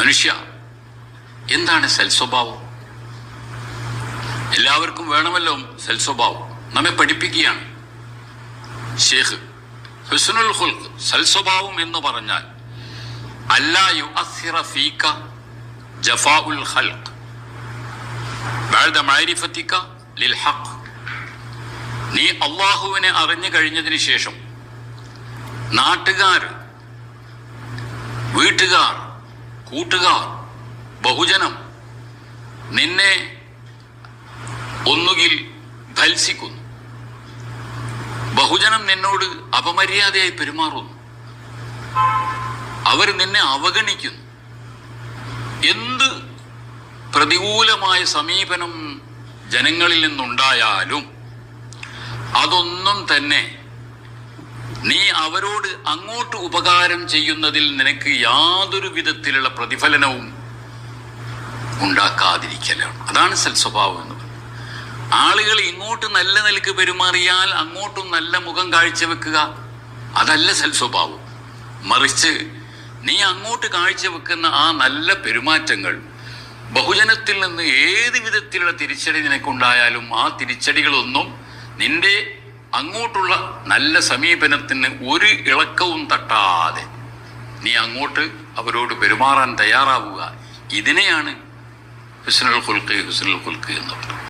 മനുഷ്യ, എന്താണ് സൽസ്വഭാവം? എല്ലാവർക്കും വേണമല്ലോ സൽസ്വഭാവം. നമ്മെ പഠിപ്പിക്കുകയാണ് ഷേഖ്. ഹുസ്നുൽ ഖുൽഖ്, സൽസ്വഭാവം എന്ന് പറഞ്ഞാൽ അല്ലാ യുഅസ്സിറ ഫീക ജഫാഉൽ ഖൽഖ് ബഅദ മഅരിഫതിക ലിൽ ഹഖ്. നീ അല്ലാഹുവിനെ അറിഞ്ഞു കഴിഞ്ഞതിന് ശേഷം നാട്ടുകാർ, വീട്ടുകാർ, കൂട്ടുകാർ, ബഹുജനം നിന്നെ ഒന്നുകിൽ ഭത്സിക്കുന്നു, ബഹുജനം നിന്നോട് അപമര്യാദയായി പെരുമാറുന്നു, അവർ നിന്നെ അവഗണിക്കുന്നു. എന്ത് പ്രതികൂലമായ സമീപനം ജനങ്ങളിൽ നിന്നുണ്ടായാലും അതൊന്നും തന്നെ നീ അവരോട് അങ്ങോട്ട് ഉപകാരം ചെയ്യുന്നതിൽ നിനക്ക് യാതൊരു വിധത്തിലുള്ള പ്രതിഫലനവും ഉണ്ടാക്കാതിരിക്കലാണ്. അതാണ് സൽസ്വഭാവം എന്ന് പറയുന്നത്. ആളുകൾ ഇങ്ങോട്ട് നല്ല നിലക്ക് പെരുമാറിയാൽ അങ്ങോട്ടും നല്ല മുഖം കാഴ്ചവെക്കുക, അതല്ല സൽസ്വഭാവം. മറിച്ച് നീ അങ്ങോട്ട് കാഴ്ചവെക്കുന്ന ആ നല്ല പെരുമാറ്റങ്ങൾ ബഹുജനത്തിൽ നിന്ന് ഏത് വിധത്തിലുള്ള തിരിച്ചടി നിനക്കുണ്ടായാലും ആ തിരിച്ചടികളൊന്നും നിന്റെ അങ്ങോട്ടുള്ള നല്ല സമീപനത്തിന് ഒരു ഇളക്കവും തട്ടാതെ നീ അങ്ങോട്ട് അവരോട് പെരുമാറാൻ തയ്യാറാവുക. ഇതിനെയാണ് ഹുസ്നുൽ ഖുൽഖ് എന്ന് പറയുന്നത്.